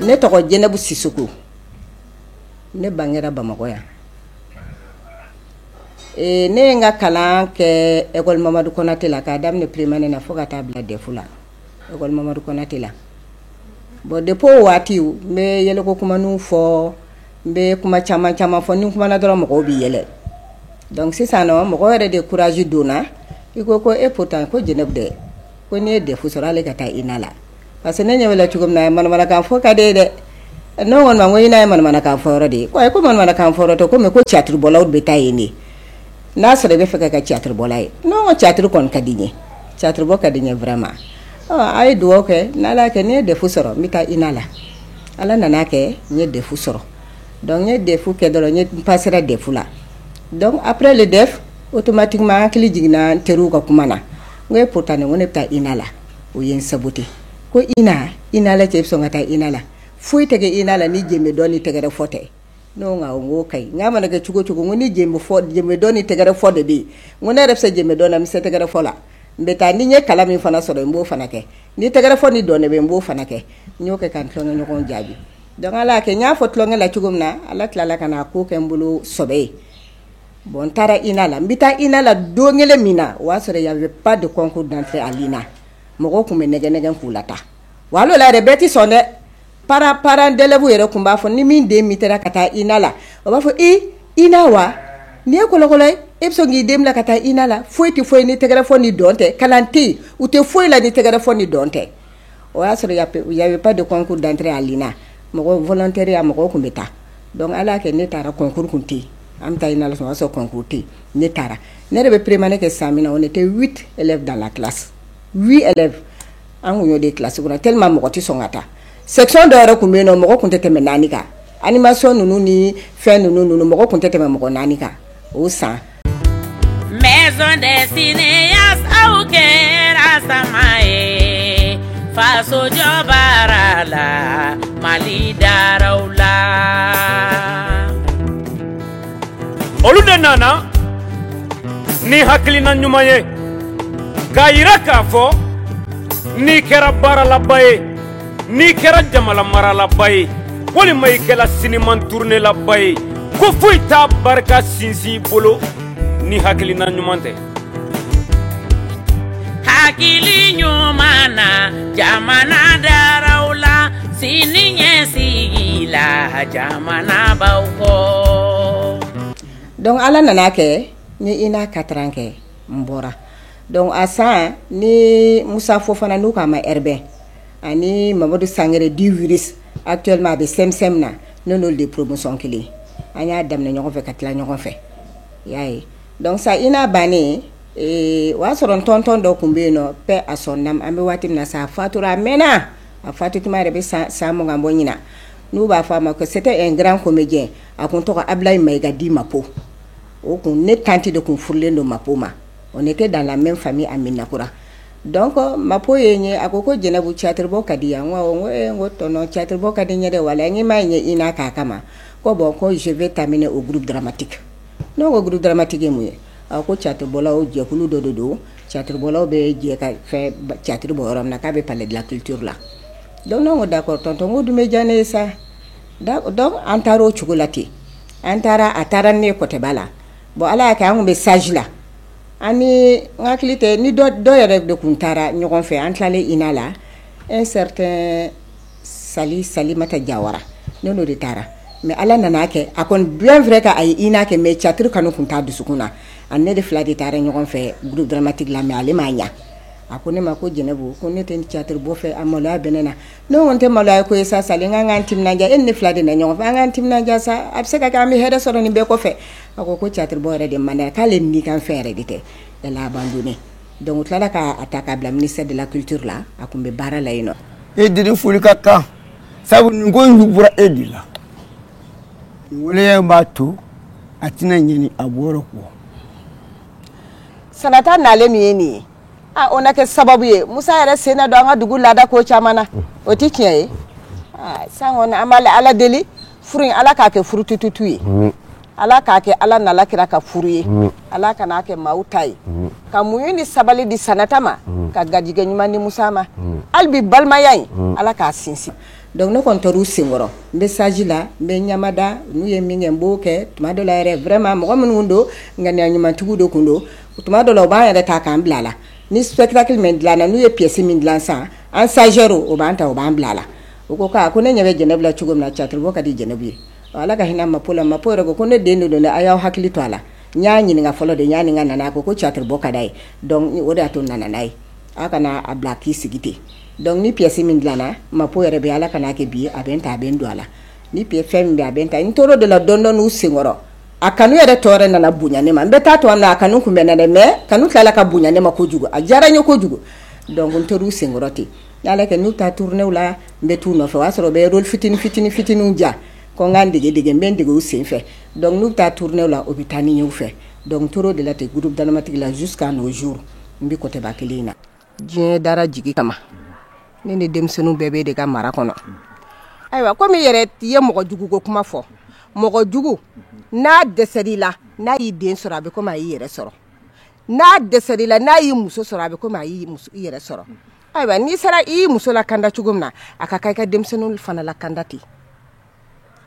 ne tɔgɔ Jɛnɛbu Sisoko ne bangera Bamakɔ yan ne ye n ka kalan kɛ école Mamadou Konaté la k'a daminɛ primaire na fo ka taa bila DEF la école Mamadou Konaté la bon depuis o waati n bɛ yɛlɛko kumaniw fɔ n bɛ kuma caman fɔ ni n kumana dɔrɔn mɔgɔw bɛ yɛlɛ donc sisan nɔ mɔgɔ yɛrɛ de courage donna i ko pourtant ko Jɛnɛbu dɛ ko n'i ye DEF sɔrɔ ale ka taa INA la parce que ne ɲɛ bɛ cogo min na manamanakan fɔ ka di ye dɛ ne ko ma ko INA ye manamanakan fɔ yɔrɔ de ye ko manamanakan fɔ yɔrɔ tɛ ko mais ko caturubɔlaw bɛ taa yen de n'a sɔrɔ i bɛ fɛ ka kɛ caturubɔla ye non ko caturu kɔni ka di n ye caturubɔ ka di n ye vraiment a ye dugawu kɛ n'Ala kɛ n ye DEF sɔrɔ n bɛ taa INA la Ala nana kɛ n ye DEF sɔrɔ donc n ye DEF kɛ dɔrɔn n passera DEF la donc après le DEF automatiquement n hakili jiginna n teriw ka kuma na n ko pourtant ne ko ne bɛ taa INA la o ye n saboter ko INA la cɛ bɛ sɔn ka taa INA la foyi tɛ kɛ INA la ni jɛnbɛ dɔ ni tɛgɛrɛ fɔ tɛ ne ko nka o n ko kaɲi n k'a mana kɛ cogo cogo n ko ni jɛnbɛ dɔ ni tɛgɛrɛ fɔ de bɛ yen n ko ne yɛrɛ bɛ se jɛnbɛ dɔ la n bɛ se tɛgɛrɛ fɔ la n bɛ taa ni n ye kalan min fana sɔrɔ n b'o fana kɛ ni tɛgɛrɛ fɔ ni dɔn de bɛ n b'o fana kɛ n y'o kɛ ka n tulonkɛ ɲɔgɔn jaabi donc Ala y'a kɛ n y'a fɔ tulonkɛ la cogo min na Ala tilala ka na ko kɛ n bolo sɔbɛ ye bon n taara INA la n bɛ taa INA la don kelen min na o y'a sɔrɔ il y avait pas de concours d'entrée à l'INA mɔgɔw tun bɛ nɛgɛ k'u la taa wa alors la yɛrɛ bɛɛ tɛ sɔn dɛ parents d'élèves yɛrɛ tun b'a fɔ ni min den min taara ka taa INA la o b'a fɔ INA wa ni ye kɔlɔkɔlɔ ye e bɛ sɔn k'i den bila ka taa INA la foyi tɛ foyi ni tɛgɛrɛ fɔ ni dɔn tɛ kalan tɛ yen u tɛ foyi la ni tɛgɛrɛ fɔ ni dɔn tɛ o y'a sɔrɔ il y avait pas de concours d'entrée à l'INA mɔgɔ volontaire ya mɔgɔw tun bɛ taa donc Ala y'a kɛ ne taara concours kun tɛ yen an bɛ taa INA la o y'a sɔrɔ concours tɛ yen ne taara ne yɛrɛ bɛ primaire kɛ san min na on était 8 élèves dans la classe 8 élèves an kun y'o de classe kɔnɔ tellement mɔgɔ tɛ sɔn ka taa section dɔ yɛrɛ tun bɛ yen nɔ mɔgɔ tun tɛ tɛmɛ 4 kan animation ninnu ni fɛn ninnu mɔgɔ tun tɛ tɛmɛ mɔgɔ 4 kan o san. Maison destinée aw kɛra sama ye faso jɔbaara la Mali daraw la. olu de nana ni hakilina ɲuman ye k'a yira k'a fɔ n'i kɛra baaralaba ye n'i kɛra jamana maralaba ye walima i kɛra siniman turnelaba ye ko foyi t'a barika sinsin i bolo ni hakilina ɲuman tɛ. Hakili ɲuman na jamana daraw la sini ɲɛsigi la jamana baw kɔ. donc Ala nana kɛ n ye INA 4 ans kɛ n bɔra donc a san ni Musa Fofana n'u k'a ma Herbin ani Mamadou Sangare di Wiris actuellement a bɛ SEMSEM na ne n'olu de promotion kelen an y'a daminɛ ɲɔgɔn fɛ ka tila ɲɔgɔn fɛ i y'a ye donc sa INA bannen o y'a sɔrɔ n tonton dɔ tun bɛ yen nɔ paix à son âme an bɛ waati min na sa a fatura a mɛnna a fatutuma yɛrɛ bɛ san mugan bɔ ɲina n'u b'a fɔ a ma que c'était un grand comédien a kun tɔgɔ Ablaye Maïga di Mapo o kun ne tante de kun furulen don Mapo ma on était dans la même famille à Minakura donc Mapo ye n ye a ko Jɛnɛbu caturubɔ ka di yan n ko tɔnɔ caturubɔ ka di n ye dɛ wala n ye m'a ye INA k'a kama ko bon ko je vais t'amener au groupe dramatique ne ko groupe dramatique ye mun ye a ko caturubɔlaw jɛkulu dɔ de don caturubɔlaw bɛ jɛ ka fɛn caturu bɔ yɔrɔ min na k'a bɛ palais de la culture la donc ne ko d'accord tonton n ko dun bɛ diya ne ye sa donc an taara o cogo la ten an taara a taara ne ye Kɔtɛba la bon Ala y'a kɛ an kun bɛ sage la ani n hakili tɛ ni dɔ yɛrɛ de kun taara ɲɔgɔn fɛ an tilalen INA la un certain Salimata Jawara ne n'o de taara mais Ala nana kɛ a kɔni bien vrai que a ye INA kɛ mais caturu kanu kun t'a dusukun na ani ne de fila de taara ɲɔgɔn fɛ groupe dramatique la mais ale m'a ɲa a ko ne ma ko Jɛnɛbu ko ne tɛ caturu bɔ fɛ a maloya bɛ ne na ne ko n tɛ maloya ko ye sa salen n k'an timinanja e ni ne fila de na ɲɔgɔn fɛ an k'an timinanja sa a bɛ se ka kɛ an bɛ hɛrɛ sɔrɔ nin bɛɛ kɔfɛ a ko caturu bɔ yɛrɛ de man dɛ k'ale ni kan fɛn yɛrɛ de tɛ elle a abandonné donc u tilala k'a ta k'a bila ministère de la culture la a kun bɛ baara la yen nɔ. E diden foli ka kan sabu nin ko in bɔra e de la nin waleya b'a to a tɛna ɲɛni a bɔra kɔ. Sanata nalen min ye nin ye o na kɛ sababu ye Musa yɛrɛ sen na don an ka dugu laada ko caman na o tɛ tiɲɛ ye san kɔni an b'a Ala deli furu in Ala k'a kɛ furu tututu ye Ala k'a kɛ Ala n'Ala kira ka furu ye Ala kan'a kɛ maaw ta ye ka muɲu ni sabali di Sanata ma ka garijɛgɛ ɲuman di Musa ma hali bi balimaya in Ala k'a sinsin donc ne kon toru singoro message la be nyamada nu ye minge mboke tuma do la re vraiment mo mun ndo ngani anyuma tugudo kundo tuma do la ba yare ta kan blala ni spectacle men dlana nu ye pièce min dlansa en sagero o banta o ban blala o ko ka ko ne nyabe jenebla chugum na chatri bo kadi jenebi wala ka hina mapola mapora ko ne dendo do ne ayaw hakili to ala nyaani nga folo de nyaani nga nana ko chatri bo kadai donc ni oda to nana nai aka na ablaki sigite donc ni pièce min dlana mapora be ala kana ke bi abenta abendo ala ni pièce fem be abenta ni toro de la dondo nu singoro akanu yere tore nana bunya ne ma mbeta to na akanu kumbe na me kanu kala ka bunya ne ma ko jugo ajara nyo ko jugo donc on toru singoro ti yala ke nu ta tourner wala mbetu no fa wasoro be rol fitini ja ko ngandi dige mbendige usin fe donc nu ta tourner wala hôpitani nyu fe donc toro de la te groupe dramatique la jusqu'à nos jours mbi ko te bakilina je dara jigi kama nene dem senu bebe de ka mara kono aywa ko mi yere ye mo jugu ko kuma fo mo jugu na deseri la na yi den soro abe ko ma yi yere soro na deseri la na yi muso soro abe ko ma yi muso yere soro aywa ni sara yi muso la kanda chugumna aka kai ka dem senu fana la kandati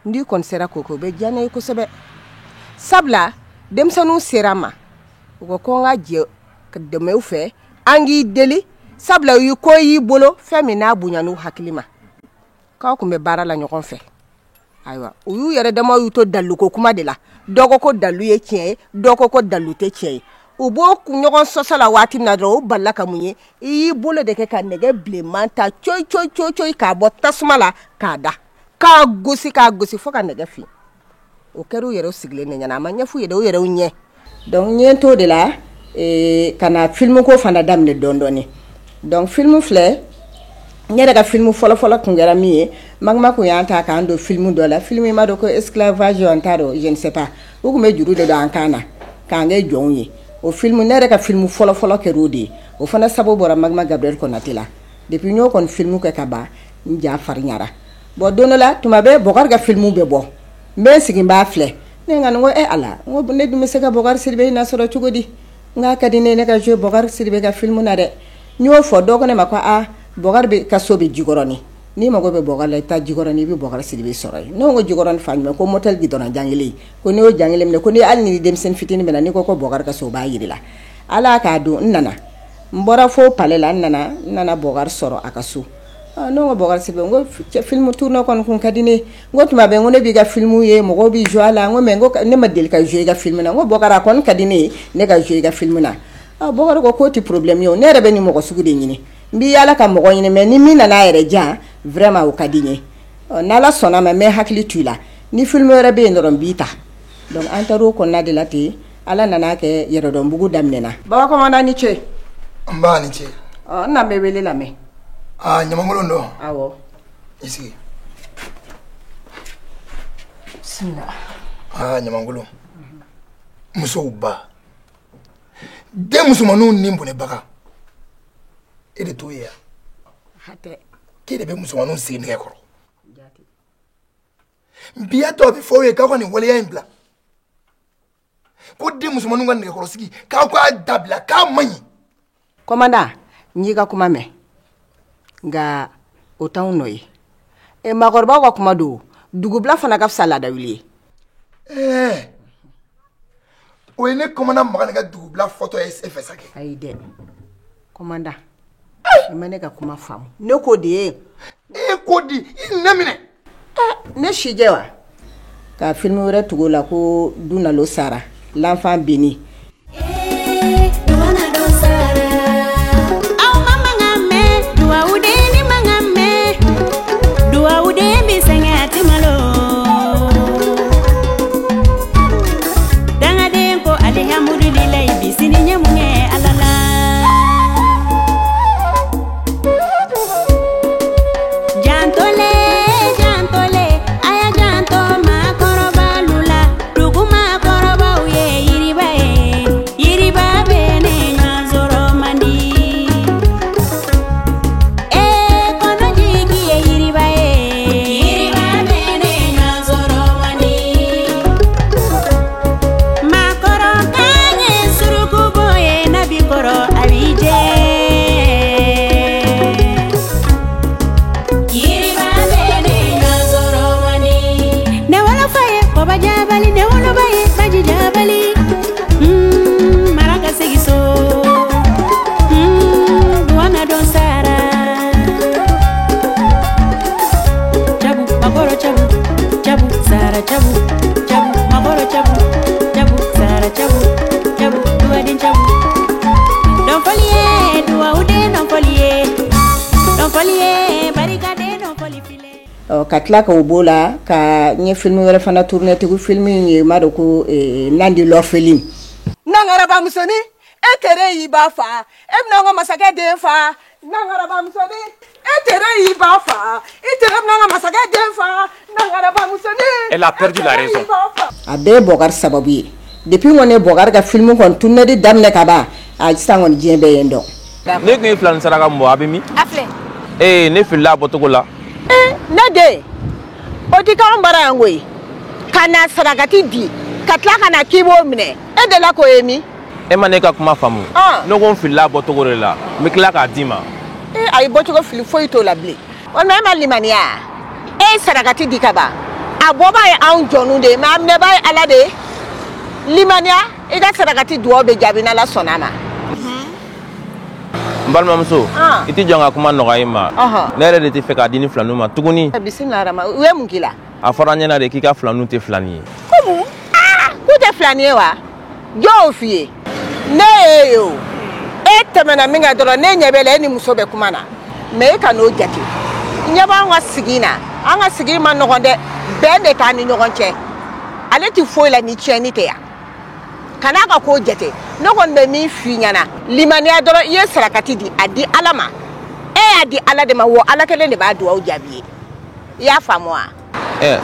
ndi kon sera koko be jane ko sebe sabla dem senu serama ko nga je de meufe angi deli sabla yu ko yi bolo femi na bunyanu hakilima ka ko me bara la nyokon fe aywa uyu yere dama yu to dalu ko kuma de la dogo ko dalu ye tie dogo ko dalu te tie ubo ku nyokon sosala wati na do balla kamunye yi bolo de ke ka nege blemanta choi ka botasuma la kada ka gosi fo ka nege fi o keru yere sigle ne nyana ma nyafu yede o yere unye donc nyento de la kana film ko fanda damne dondoni donc film flé nyere ka film folo kungera mi magma ko yanta ka ando film do la film ma do ko esclavage ontaro je ne sais pas o ko me juru de do ankana ka nge jonyi o film nere ka film folo ke rodi o fana sabo bora magma Gabriel Konatela depuis ñoo kon film ko ka ba nja farnyara bo dono la tuma be bogar ga film be bo me sigi ba flé ne ngana ngo ala ngo ne dum se ka bogar sirbe na soro chugodi nga kadine ne ka je bogar sirbe ga film na de ñoo fo do ko ne mako bogar be kasobe jigoroni ni mago be bogar la ta jigoroni bi bogar sirbe soroy no ngo jigoron fañme ko motel gi dona jangili ko ni o jangilem ne ko ni alni dem sen fitini mena ni ko bogar ka so ba yirila ala ka do nana mbora fo palela nana bogar soro akasu no ngo bogar sirbe ngo film tourno kon kun kadine ngo tuma be ngone bi ga filmu ye mo go bi joala ngo me ngo ne ma del ka jouer ga film na ngo bogar kon kadine ne ga jouer ga film na bogar ko ti problème yo ne rebe ni mo ko sugude nyini mbi yala ka mo nyini me ni mina na yere ja vraiment o kadine na la sona me hakli tula ni film rebe ndoron bita donc antaro ko na de lati ala nana ke yero don bugu damnena baba ko mana ni che mba ni che na me wele la me nyamangolo ndo awo isi sina nyamangolo muso ba de musumanu nimbone baka ede to ya hate kede be musumanu sin ke koro jati biya to bi fo ye ka ko ni wole ya imbla ko de musumanu ngan ke koro sigi ka ko adabla ka manyi komanda nyiga kuma me nga otan noy e magorba ko kuma do dugubla fana ka salada wili ne komanda magana ga dugubla photo SF sake aide komanda imane ga kuma famu ne ko de ko di namine ne shijewa ka film wore tugola ko duna lo sara l'enfant béni Aya janto ma koroba lula, duguma koroba uye iribae. foliye barikade no foli file ka tila ka o b'o la ka n ye film wɛrɛ fana tourné tugun film ye m'a dɔn ko nandi l'orpheline nangaraba musoni e tere y'i ba fa e bɛna n ka masakɛ den fa nangaraba musoni e tere y'i ba fa i tere bɛna n ka masakɛ den fa nangaraba musoni. Elle a perdu la raison. a bɛɛ ye Bɔkari sababu ye depuis kɔni ye Bɔkari ka film kɔni tourné di daminɛ ka ban a sisan kɔni diɲɛ bɛɛ ye n dɔn. ne kun ye filani saraka mun bɔ a bɛ min. a filɛ ne filila a bɔcogo la. ne den o ti k'anw bara yan koyi ka na sarakati di ka tila ka na k'i b'o minɛ e de la k'o ye min. e ma ne ka kuma faamu. ne ko n filila a bɔcogo de la n bɛ tila k'a d'i ma. a ye bɔcogo fili foyi t'o la bilen walima e ma limaniya e ye sarakati di ka ban a bɔbaa ye anw jɔnnu de ye mɛ a minɛbaa ye ala de ye limaniya i ka sarakati dugawu bɛ jaabi n'ala sɔnna a ma. n balimamuso i tɛ jɔn ka kuma nɔgɔya i ma ne yɛrɛ de tɛ fɛ k'a di ni filaniw ma tuguni. bisimila rama u ye mun k'i la. a fɔra n ɲɛna de k'i ka filaniw tɛ filani ye. komu k'u tɛ filani ye wa jɔn y'o f'i ye ne ye o e tɛmɛna min kan dɔrɔn ne ɲɛ bɛ la e ni muso bɛ kuma na mɛ e ka n'o jate ɲɛ b'an ka sigi na an ka sigi ma nɔgɔn dɛ bɛn de t'an ni ɲɔgɔn cɛ ale tɛ foyi la ni tiɲɛni tɛ yan kana ka k'o jate ne kɔni bɛ min f'i ɲɛna limaniya dɔrɔn i ye sarakati di a di ala ma e y'a di ala de ma wa ala kelen de b'a dugawu jaabi ye i y'a faamu wa.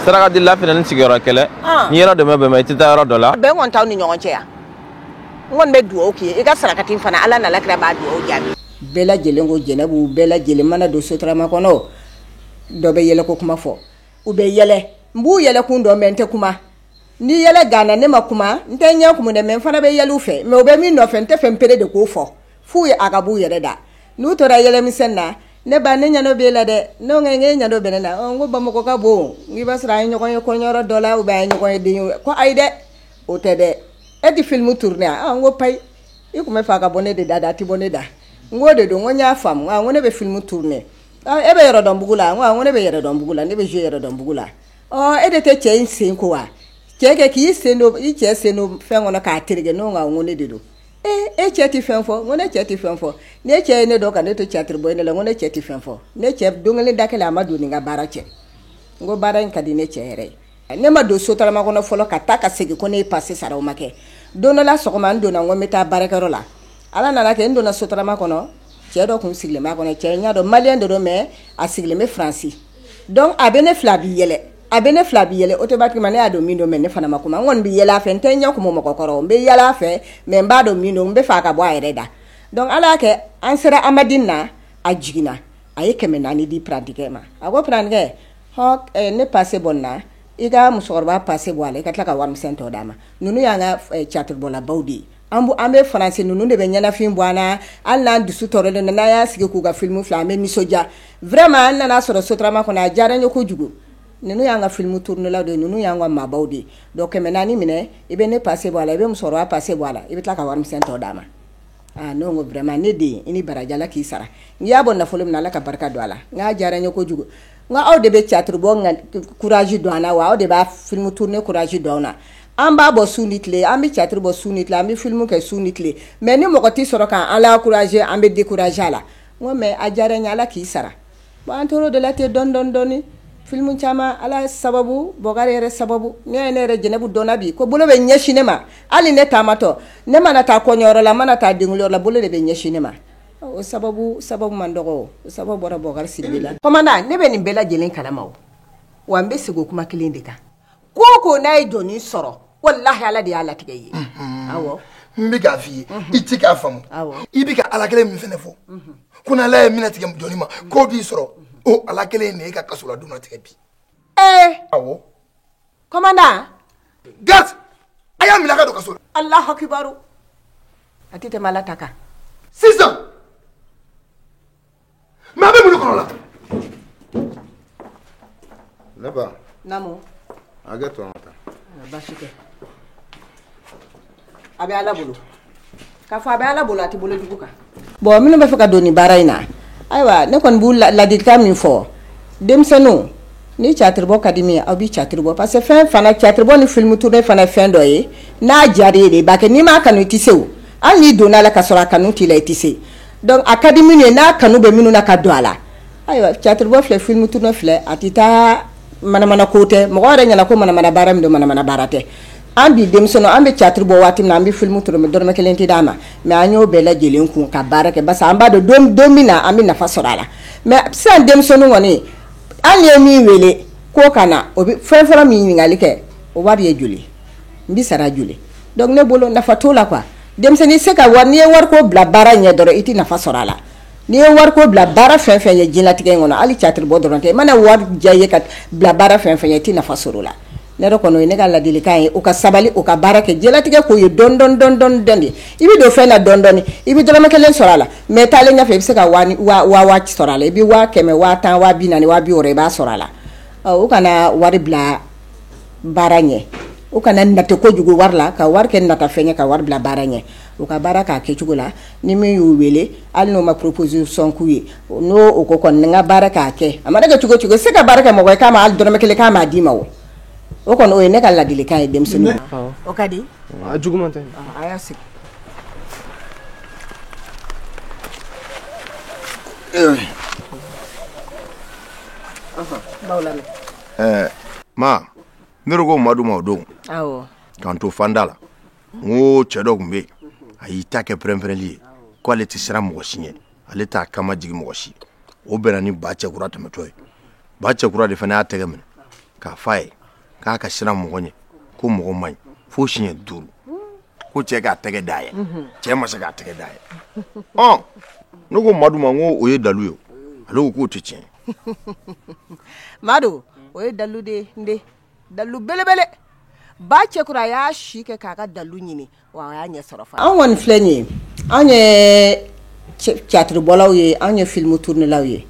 saraka di la fana ni sigiyɔrɔ kɛlɛ ni yɔrɔ dɛmɛ bɛn ma i tɛ taa yɔrɔ dɔ la. bɛn kɔni t'aw ni ɲɔgɔn cɛ yan n kɔni bɛ dugawu k'i ye i ka sarakati fana ala n'ala kira b'a dugawu jaabi. bɛɛ lajɛlen ko jɛnɛbu bɛɛ lajɛlen mana don sotarama kɔnɔ dɔ bɛ yɛlɛ ko kuma fɔ u bɛ yɛlɛ n b'u yɛlɛ kun dɔn mɛ n tɛ kuma ni yɛlɛ gana ne ma kuma n tɛ ɲɛ kumu dɛ mɛ n fana bɛ yɛlɛ u fɛ mɛ u bɛ min nɔfɛ n tɛ fɛn pere de k'o fɔ f'u ye a ka b'u yɛrɛ da n'u tora yɛlɛmisɛn na ne ba ne ɲɛdɔ b'e la dɛ ne ko n ɲɛdɔ bɛ ne la n ko Bamakɔ ka bon n b'a sɔrɔ an ye ɲɔgɔn ye kɔɲɔyɔrɔ dɔ la ou bien an ye ɲɔgɔn ye den ye ko ayi dɛ o tɛ dɛ e ti film tourné n ko payi i kun bɛ fɛ a ka bɔ ne de da a ti bɔ ne da n ko de don n ko n y'a faamu n ko ne bɛ film tourné e bɛ yɛrɛ dɔn bugu la n ko ne bɛ yɛrɛ dɔn bugu la ne bɛ jouer yɛrɛ dɔn bugu la e de tɛ cɛ in sen ko wa cɛ kɛ k'i sen don i cɛ sen don fɛn kɔnɔ k'a tereke ne ko ne de don e cɛ ti fɛn fɔ n ko ne cɛ ti fɛn fɔ ne cɛ ye ne dɔn ka ne to théâtre bɔ ne la n ko ne cɛ ti fɛn fɔ ne cɛ don kelen da kelen a ma don ni n ka baara cɛ n ko baara in ka di ne cɛ yɛrɛ ye ne ma don sotarama kɔnɔ fɔlɔ ka taa ka segin ko ne ye passé sara o ma kɛ don dɔ la sɔgɔma n donna n ko n bɛ taa baarakɛyɔrɔ la ala nana kɛ n donna sotarama kɔnɔ cɛ dɔ kun sigilen b'a kɔnɔ cɛ ɲa dɔn maliyɛn de don mais a sigilen bɛ Faransi donc a bɛ ne fila bi yɛlɛ a bɛ ne fila bi yɛlɛ automatiquement ne y'a dɔn min don mais ne fana ma kuma n kɔni bɛ yɛlɛ a fɛ n tɛ ɲɛ kumu mɔgɔ kɔrɔ n bɛ yɛlɛ a fɛ mais n b'a dɔn min don n bɛ fɛ a ka bɔ a yɛrɛ da donc ala y'a kɛ an sera Amadine na a jiginna a ye 400 di prantikɛ ma a ko prantikɛ ne passé bɔ na i ka musokɔrɔba passé bɔ a la i ka tila ka warimisɛn tɔ d'a ma ninnu y'an ka théâtre-bɔlabaw de ye an bɛ Faransi ninnu de bɛ ɲɛnafin bɔ an na hali n'an dusu tɔɔrɔlen don n'an y'a sigi k'u ka film filɛ an bɛ nisɔndiya vraiment an nana sɔrɔ sotarama kɔnɔ a diyara n ye kojugu ninnu y'an ka film tournelaw de ye ninnu y'an ka maabaw de ye donc 400 minɛ i bɛ ne passé bɔ a la i bɛ musokɔrɔba passé bɔ a la i bɛ tila ka warimisɛn tɔ d'a ma ne ko vraiment ne den i ni baraji Ala k'i sara n y'a bɔ nafolo min na Ala ka barika don a la n k'a diyara n ye kojugu n ko aw de bɛ théâtre bɔ courage don an na wa aw de b'a film tourné courage don an na an b'a bɔ su ni tile an bɛ théâtre bɔ su ni tile an bɛ film kɛ su ni tile mais ni mɔgɔ t'i sɔrɔ k'an encourager an bɛ décourager a la n ko mais a diyara n ye Ala k'i sara bon an tor'o de la ten dɔɔni film caman Ala sababu Bɔkari yɛrɛ sababu ne ye ne yɛrɛ Jɛnɛbu dɔnna bi ko bolo bɛ ɲɛsin ne ma hali ne taamatɔ ne mana taa kɔɲɔyɔrɔ la mana taa denguliyɔrɔ la bolo de bɛ ɲɛsin ne ma o sababu man dɔgɔ o sababu bɔra Bɔkari Sidibe la commandant ne bɛ nin bɛɛ lajɛlen kalama o wa n bɛ segin o kuma kelen de kan ko o ko n'a ye jɔnni sɔrɔ wallahi Ala de y'a latigɛ i ye awɔ n bɛ k'a f'i ye i ti k'a faamu i bɛ ka Ala kelen min fɛnɛ fɔ ko n'Ala ye minɛ tigɛ jɔnni ma k'o b'i sɔrɔ o Ala kelen ne ka kaso la don na tigɛ bi awɔ commandant gas a y'a minɛ ka don kaso la Allahu akibaru a tɛ tɛmɛ Ala ta kan sisan mais a bɛ mun kɔnɔ la ne ba naamu hakɛ to an ka taa basi tɛ a bɛ Ala bolo k'a fɔ a bɛ Ala bolo a tɛ bolo jugu kan bon minnu bɛ fɛ ka don nin baara in na ayiwa ne kɔni b'u ladilikan min fɔ denmisɛnninw ni théâtre bɔ ka di min ye aw bɛ théâtre bɔ parce que fɛn fana théâtre bɔ ni film tourné fana ye fɛn dɔ ye n'a diyara e de i b'a kɛ n'i m'a kanu i tɛ se o hali n'i donna a la ka sɔrɔ a kanu t'i la i tɛ se donc a ka di minnu ye n'a kanu bɛ minnu na ka don a la ayiwa catiribɔ filɛ film tourne filɛ a tɛ taa manamana ko tɛ mɔgɔ yɛrɛ ɲɛna ko manamana baara min don manamana baara tɛ an bi denmisɛnninw an bɛ catiribɔ waati min na an bɛ film tourne dɔrɔmɛ kelen tɛ d'a ma mais an y'o bɛɛ lajɛlen kun ka baara kɛ parce que an b'a dɔn don min na an bɛ nafa sɔrɔ a la mais sisan denmisɛnninw kɔni an ye min wele ko ka na o bɛ fɛn fɔlɔ min ɲininkali kɛ o wari ye joli n bɛ sara joli donc ne bolo nafa t'o la quoi denmisɛnnin se ka wari n'i ye wari ko bila baara ɲɛ dɔrɔn i tɛ nafa sɔrɔ a la n'i ye wari ko bila baara fɛn fɛn ye diɲɛlatigɛ in kɔnɔ hali catiribɔ dɔrɔn tɛ i mana wari diya i ye ka bila baara fɛn fɛn ye i tɛ nafa sɔrɔ o la ne yɛrɛ kɔni o ye ne ka ladilikan ye o ka sabali o ka baara kɛ diɲɛlatigɛ k'o ye dɔɔni dɔɔni de i bɛ don fɛn na dɔɔni i bɛ dɔrɔmɛ kelen sɔrɔ a la mais taalen ɲɛfɛ i bɛ se ka waa sɔrɔ a la i bɛ 100 50 40 50 i b'a sɔrɔ a la o kana wari bila baara ɲɛ o kana nate kojugu wari la ka wari kɛ nata fɛn ye ka wari bila baara ɲɛ o ka baara k'a kɛcogo la ni min y'u wele hali n'o ma proposition k'u ye n'o o ko kɔni n ka baara k'a kɛ a mana kɛ cogo cogo se ka baara kɛ mɔgɔ ye k'a ma hali dɔrɔmɛ kelen k'a ma d'i ma o kɔni o ye ne ka ladilikan ye denmisɛnninw o ka di a juguman tɛ a y'a sigi ma ne ko madu ma o don k'an to fanda la n ko cɛ dɔ tun bɛ yen a y'i ta kɛ pɛrɛnpɛrɛnli ye ko ale tɛ siran mɔgɔ si ɲɛ ale t'a kama jigin mɔgɔ si o bɛnna ni ba cɛkura tɛmɛtɔ ye ba cɛkura de fana y'a tɛgɛ minɛ k'a f'a ye k'a ka siran mɔgɔ ɲɛ ko mɔgɔ man ɲi fo siɲɛ 5 ko cɛ k'a tɛgɛ d'a ye cɛ ma se k'a tɛgɛ d'a ye ne ko madu ma n ko o ye dalu ye ale ko k'o tɛ tiɲɛ madu o ye dalu de ye n den dalu belebele ba cɛkura y'a si kɛ k'a ka dalu ɲini wa a y'a ɲɛ sɔrɔ fana an kɔni filɛ nin ye an ye catiribɔlaw ye an ye film tournelaw ye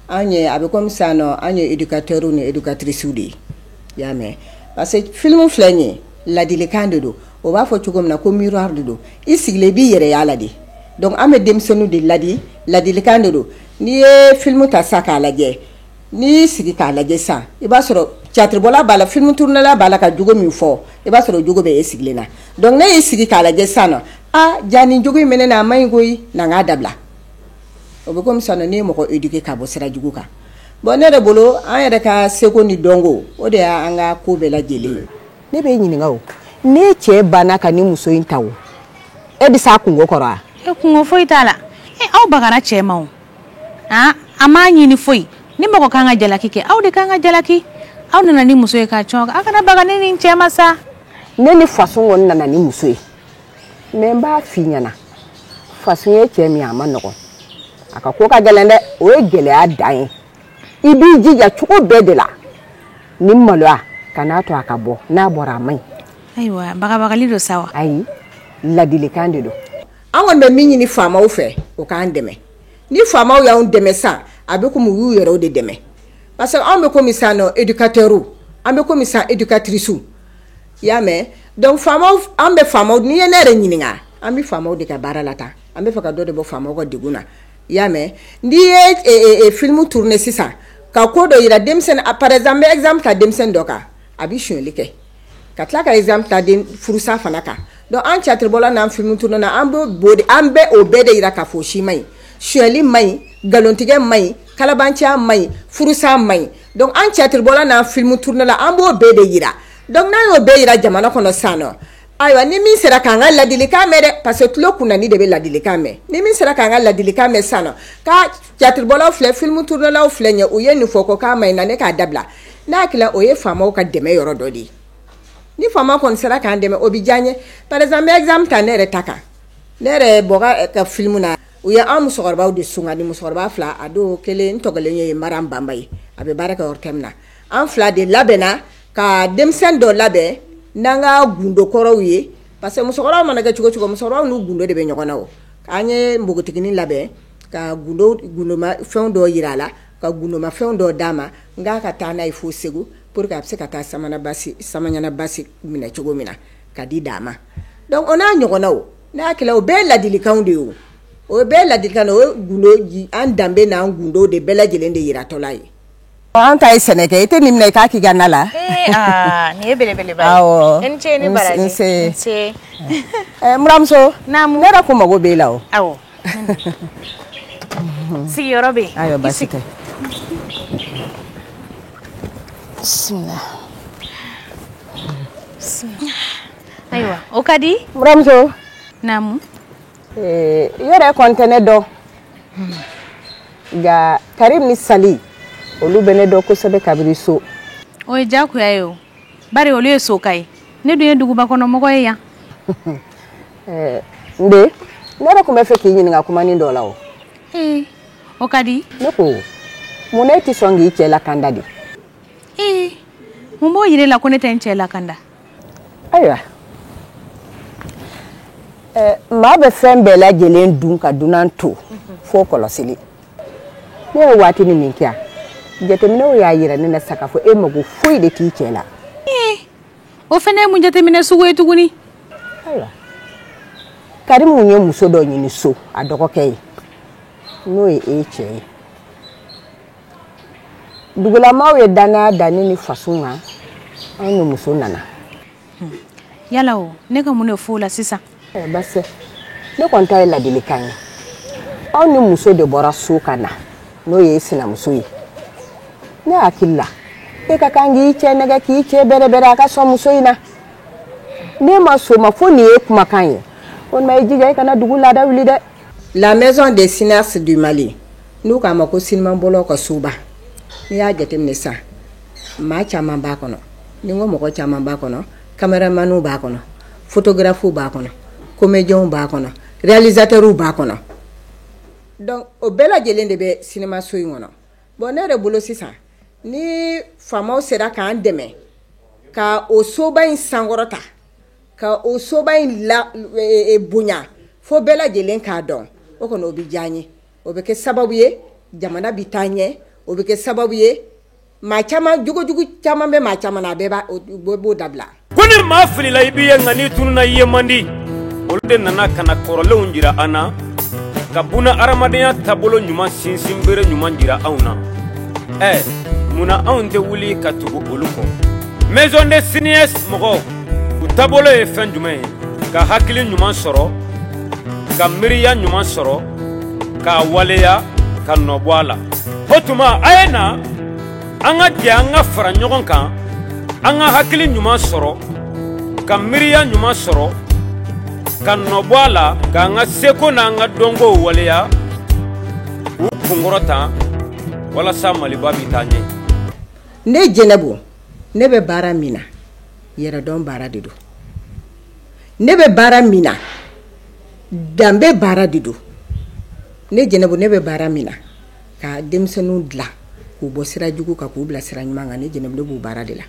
an ye a bɛ komi sisan nɔ an ye éducateurs ni éducatrices de ye i y'a mɛn parce que film filɛ nin ye ladilikan de don o b'a fɔ cogo min na ko miroir de don i sigilen i b'i yɛrɛ y'a la de donc an bɛ denmisɛnninw de ladilikan de don n'i ye film ta sa k'a lajɛ n'i sigi k'a lajɛ sisan i b'a sɔrɔ catiribɔla b'a la film tournela b'a la ka jogo min fɔ i b'a sɔrɔ jogo bɛ e sigilen na donc ne y'i sigi k'a lajɛ sisan nɔ ja nin jogo in bɛ ne na a ma ɲi koyi na n k'a dabila o bɛ komi sisan nɔ ne ye mɔgɔ éduquer ka bɔ sira jugu kan bon ne yɛrɛ bolo an yɛrɛ ka seko ni dɔnko o de y'an ka ko bɛɛ lajɛlen ye ne bɛ ɲininka o ne cɛ banna ka ni muso in ta o e bɛ s'a kungo kɔrɔ wa kungo foyi t'a la aw bagara cɛ ma o a m'a ɲini foyi ni mɔgɔ kan ka jalaki kɛ aw de kan ka jalaki aw nana ni muso ye ka cɔn aw kana baga ne ni cɛ ma sa ne ni faso kɔni nana ni muso ye mais n b'a f'i ɲɛna faso ye cɛ min a ma nɔgɔn a ka ko ka gɛlɛn dɛ o ye gɛlɛya dan ye i b'i jija cogo bɛɛ de la ni maloya kan'a to a ka bɔ n'a bɔra a man ɲi ayiwa bagabagali do sa wa ayi ladilikan de don an kɔni bɛ min ɲini faamaw fɛ o k'an dɛmɛ ni faamaw y'anw dɛmɛ san a bɛ komi u y'u yɛrɛw de dɛmɛ parce que an bɛ komi sisan nɔ éducateurs an bɛ komi sisan éducatrices i y'a mɛn donc faamaw an bɛ faamaw n'i ye ne yɛrɛ ɲininka an bɛ faamaw de ka baara la tan an bɛ fɛ ka dɔ de bɔ faamaw ka degun na i y'a mɛn n'i ye film tourner sisan ka ko dɔ yira denmisɛnnin par exemple n bɛ exemple ta denmisɛnnin dɔ kan a bɛ sonyali kɛ ka tila ka exemple ta furusa fana kan donc an catiribɔla n'an film tourner na an bɛ o bɛɛ de yira k'a fɔ si man ɲi sonyali man ɲi galontigɛ man ɲi kalabanciya man ɲi furusa man ɲi donc an catiribɔla n'an film tourner la an b'o bɛɛ de yira donc n'an y'o bɛɛ yira jamana kɔnɔ sisan nɔ ayiwa ni min sera k'an ka ladilikan mɛn dɛ parce que tulo kunnani de bɛ ladilikan mɛn ni min sera k'an ka ladilikan mɛn sisan nɔ ka catiribɔlaw filɛ film tournelaw filɛ ɲɛ u ye nin fɔ ko k'a ma ɲi na ne k'a dabila n'a hakili o ye faamaw ka dɛmɛ yɔrɔ dɔ de ye ni faama kɔni sera k'an dɛmɛ o bɛ diya n ye par exemple n bɛ exemple ta ne yɛrɛ ta kan ne yɛrɛ bɔra ka film na u ye an musokɔrɔbaw de sunga ni musokɔrɔba fila a don kelen n tɔgɔlen ye Maram Bamba ye a bɛ baara kɛ ORTM na an fila de labɛnna ka denmisɛn dɔ labɛn n'an ka gundo kɔrɔw ye parce que musokɔrɔbaw mana kɛ cogo cogo musokɔrɔbaw n'u gundo de bɛ ɲɔgɔn na o k'an ye npogotiginin labɛn ka gundoma fɛn dɔ yira a la ka gundoma fɛn dɔ d'a ma n k'a ka taa n'a ye fo Segu pour que a bɛ se ka taa Samaɲana Basi minɛ cogo min na ka di d'a ma donc o n'a ɲɔgɔnnaw ne hakili la o bɛɛ ye ladilikanw de ye o bɛɛ ye ladilikan de ye o ye gundo an danbe n'an gundo de bɛɛ lajɛlen de yiratɔla ye an ta ye sɛnɛ kɛ i tɛ nin minɛ i k'a k'i ka na la nin ye belebeleba ye awɔ n ce ni baraji n ce muramuso naamu ne yɛrɛ ko mago b'e la o awɔ sigiyɔrɔ bɛ yen ayiwa basi tɛ Bismillah. Aywa, o kadi? Muramso. Namu. Yore kontene do. Ga Karim ni Sali. Olu bene do ko sebe kabiri so. O jaku yayo. Bari olu eso kai. Ne duye dugu bakono mogo ya. Nde. Nero kuma fe kinyi nga kuma ni dola o. O kadi? Nako. Muneti songi ichela kanda di. Mumbo yire la koneta enchela kanda. Aywa. Ma be fembe la jelen dun ka dunan to. Fo kolosili. Ne wati ni minkia. Jatemine o ya yira ni na saka fo e mago foi de ti chela. O fene mu jatemine sugo etuguni. Aywa. Karimu nye muso do nyini so adoko kei. No e che. Dugula mawe dana dani ni fasunga. Anu muso nana. Yala o ne ka mune fo la sisa. Base. Ne konta la dilikanya. Anu muso de bora so kana. No ye sina muso yi. Ne akilla. E ka kangi iche nega ki iche bere bere aka so muso ina. Ne ma so ma fo ni e kuma kanye. On m'a dit kana dugula da wuli de. La maison des cinéastes du Mali. Nous kama ko cinéma bolo ko suba. Ni ya jatemne sa. Ma chama ba kono. Ni ngo moko chama ba kono. Cameraman ba kono. Photographe ba kono. Comédien ba kono. Réalisateur ba kono. Donc o bela jelende be cinéma so ngono. Bon ne bolo sisa. Ni famo sera kan deme. Ka o soba in sangorota. Ka o soba in la bunya. Fo bela jelen ka don. O kono obi janye. Obe ke sababu ye jamana bitanye. Obe ke sababu ye ma chama jugo chama be ma chama na beba bo dabla. Kuni mafili la ibiye ngani tununa yemandi. Olde nana kana korole unjira ana. Kabuna aramadenya tabolo nyuma sinsimbere nyuma njira auna. Muna aunte wuli katubu oluko. Maison des cinéastes mogo. Tabolo e fen jume. Ka hakili nyuma soro. Ka miriya nyuma soro. Ka waleya ka nobwala. Hotuma ayena anga dia anga fara nyogon kan anga hakili nyuma soro ka miriya nyuma soro ka nobwala ka anga seko na anga dongo waleya u kungorota wala sa mali babi tanye ne jenebo ne be bara mina yera don bara didu ne be bara mina dambe bara didu ne jenebo ne be bara mina ka demsenu dla ku bo sira jugu ka ku bla sira nyuma ne jenebo bu bara de la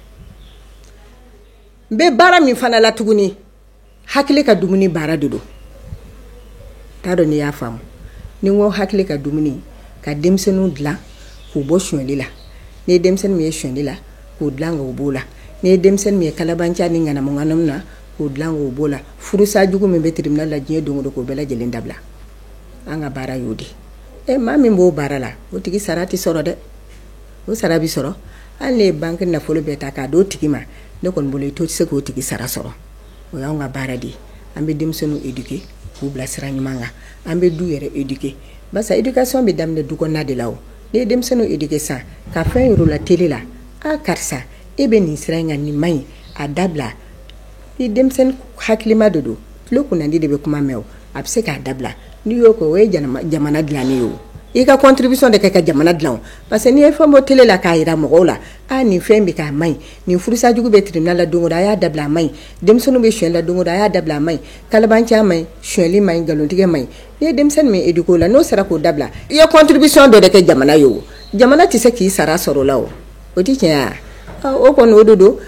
be bara mi fana la tuguni hakile ka dumuni bara didu tado ni ya fam ni ngo hakile ka dumuni ka demsenu dla ku bo shweli la ne demsen mi shweli la ku dlanga ubola ne demsen mi kalabancha ni ngana mo nganam na ku dlanga ubola furusa jugu me betrimna la jie dongo ko bela jelen dabla anga bara yudi mami mbo bara la o tigi sarati soro de o sarabi soro alle banque na folo beta ka do tigi ma ne kon bole to se ko tigi sara soro o ya nga bara di ambe demsenu éduquer ku bla sirani manga ambe du yere éduquer basa éducation be damne du ko na de lawo ne demsenu éduquer sa ka fin yoro la télé la a karsa ebe ni siranga ni mai a dabla ni demsen haklima dodo loko na ndide be kuma mew abse ka dabla ni yoko we jamana dlani yo ika contribution de ka jamana dlan parce que ni famo télé la ka ira mo la a ni fembi ka mai ni furusa jugu be tribunal la dongo da ya dabla mai demsenu be shen la dongo da ya dabla mai kalabancha mai sheli mai galontige mai ni demsen me eduko la no sara ko dabla ya contribution de ka jamana yo jamana ti se ki sara soro la o ti tia o ko no dodo